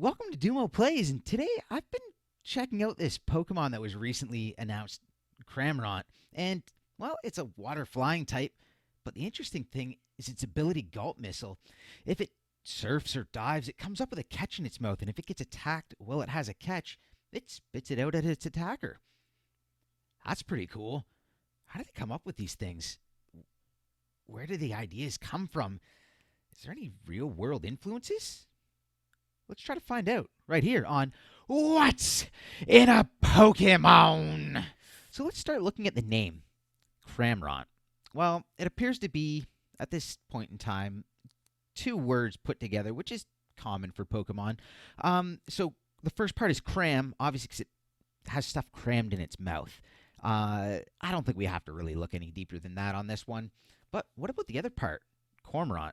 Welcome to Dumo Plays, and today I've been checking out this Pokemon that was recently announced, Cramorant, and, well, it's a water flying type, but the interesting thing is its ability Gulp Missile. If it surfs or dives, it comes up with a catch in its mouth, and if it gets attacked while it has a catch, it spits it out at its attacker. That's pretty cool. How do they come up with these things? Where do the ideas come from? Is there any real world influences? Let's try to find out right here on What's in a Pokemon? So let's start looking at the name, Cramorant. Well, it appears to be, at this point in time, two words put together, which is common for Pokemon. So the first part is cram, obviously because it has stuff crammed in its mouth. I don't think we have to really look any deeper than that on this one. But what about the other part, Cormorant?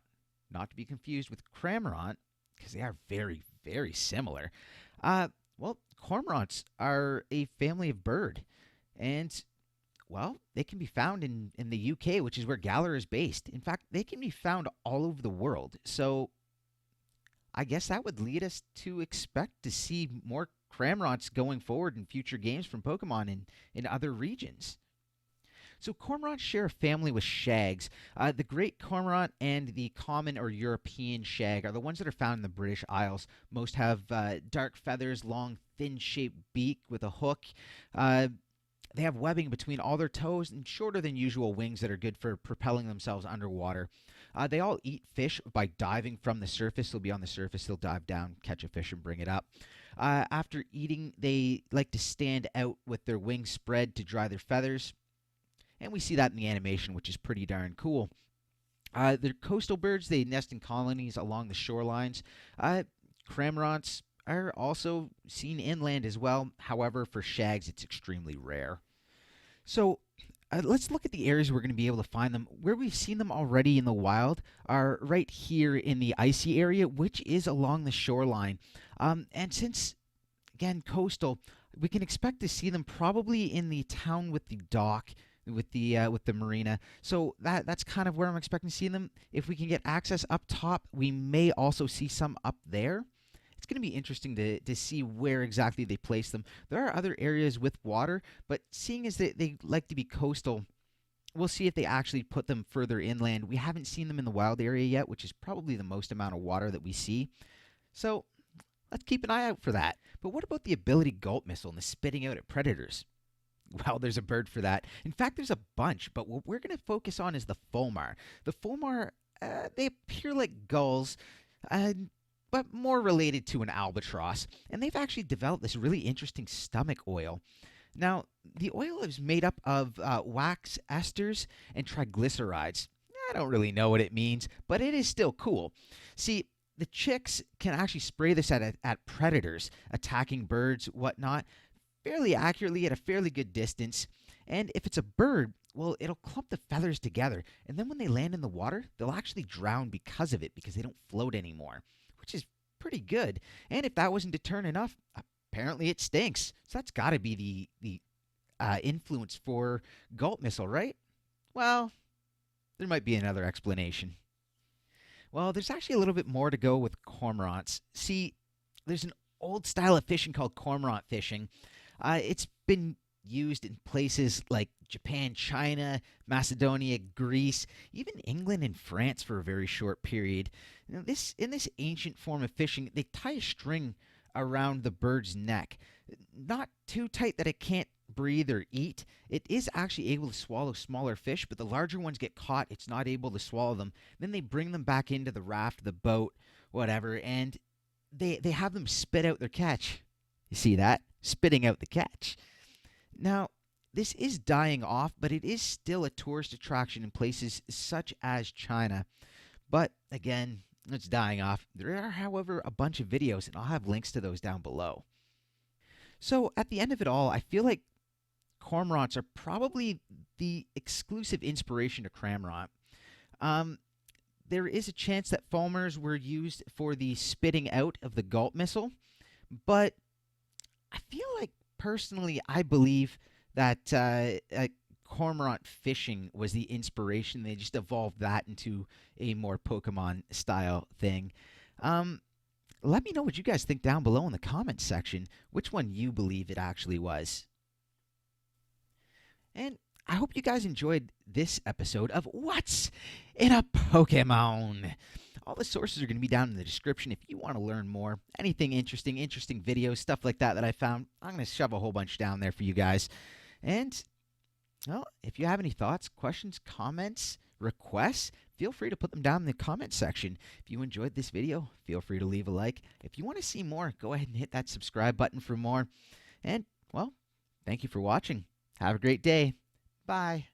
Not to be confused with Cramorant, because they are very, very similar. Well, cormorants are a family of bird, and well, they can be found in the UK, which is where Galar is based. In fact, they can be found all over the world. So I guess that would lead us to expect to see more Cramorants going forward in future games from Pokemon in other regions. So cormorants share a family with shags. The great cormorant and the common or European shag are the ones that are found in the British Isles. Most have dark feathers, long, thin-shaped beak with a hook. They have webbing between all their toes and shorter than usual wings that are good for propelling themselves underwater. They all eat fish by diving from the surface. They'll be on the surface, they'll dive down, catch a fish, and bring it up. After eating, they like to stand out with their wings spread to dry their feathers. And we see that in the animation, which is pretty darn cool. They're coastal birds. They nest in colonies along the shorelines. Cramorants are also seen inland as well. However, for shags, it's extremely rare. So let's look at the areas we're going to be able to find them. Where we've seen them already in the wild are right here in the icy area, which is along the shoreline. And since, again, coastal, we can expect to see them probably in the town with the dock, with the marina. So that's kind of where I'm expecting to see them. If we can get access up top, we may also see some up there. It's going to be interesting to see where exactly they place them. There are other areas with water, but seeing as they like to be coastal, we'll see if they actually put them further inland. We haven't seen them in the wild area yet, which is probably the most amount of water that we see. So let's keep an eye out for that. But what about the ability Gulp Missile and the spitting out at predators? Well, there's a bird for that. In fact, there's a bunch, but what we're going to focus on is the Fulmar. The Fulmar, they appear like gulls, but more related to an albatross. And they've actually developed this really interesting stomach oil. Now, the oil is made up of wax esters and triglycerides. I don't really know what it means, but it is still cool. See, the chicks can actually spray this at predators, attacking birds, whatnot, fairly accurately at a fairly good distance. And if it's a bird, well, it'll clump the feathers together. And then when they land in the water, they'll actually drown because of it, because they don't float anymore, which is pretty good. And if that wasn't deterrent enough, apparently it stinks. So that's got to be the influence for Gulp Missile, right? Well, there might be another explanation. Well, there's actually a little bit more to go with cormorants. See, there's an old style of fishing called Cormorant Fishing. It's been used in places like Japan, China, Macedonia, Greece, even England and France for a very short period. Now, in this ancient form of fishing, they tie a string around the bird's neck. Not too tight that it can't breathe or eat. It is actually able to swallow smaller fish, but the larger ones get caught. It's not able to swallow them. Then they bring them back into the raft, the boat, whatever, and they have them spit out their catch. You see that? Spitting out the catch. Now, this is dying off, but it is still a tourist attraction in places such as China. But again, it's dying off. There are, however, a bunch of videos, and I'll have links to those down below. So at the end of it all, I feel like cormorants are probably the exclusive inspiration to Cramorant. There is a chance that Fulmars were used for the spitting out of the Gulp Missile, but I feel like, personally, I believe that Cormorant Fishing was the inspiration. They just evolved that into a more Pokemon-style thing. let me know what you guys think down below in the comments section, which one you believe it actually was. And I hope you guys enjoyed this episode of What's in a Pokemon. All the sources are going to be down in the description if you want to learn more. Anything interesting videos, stuff like that I found, I'm going to shove a whole bunch down there for you guys. And, well, if you have any thoughts, questions, comments, requests, feel free to put them down in the comment section. If you enjoyed this video, feel free to leave a like. If you want to see more, go ahead and hit that subscribe button for more. And, well, thank you for watching. Have a great day. Bye.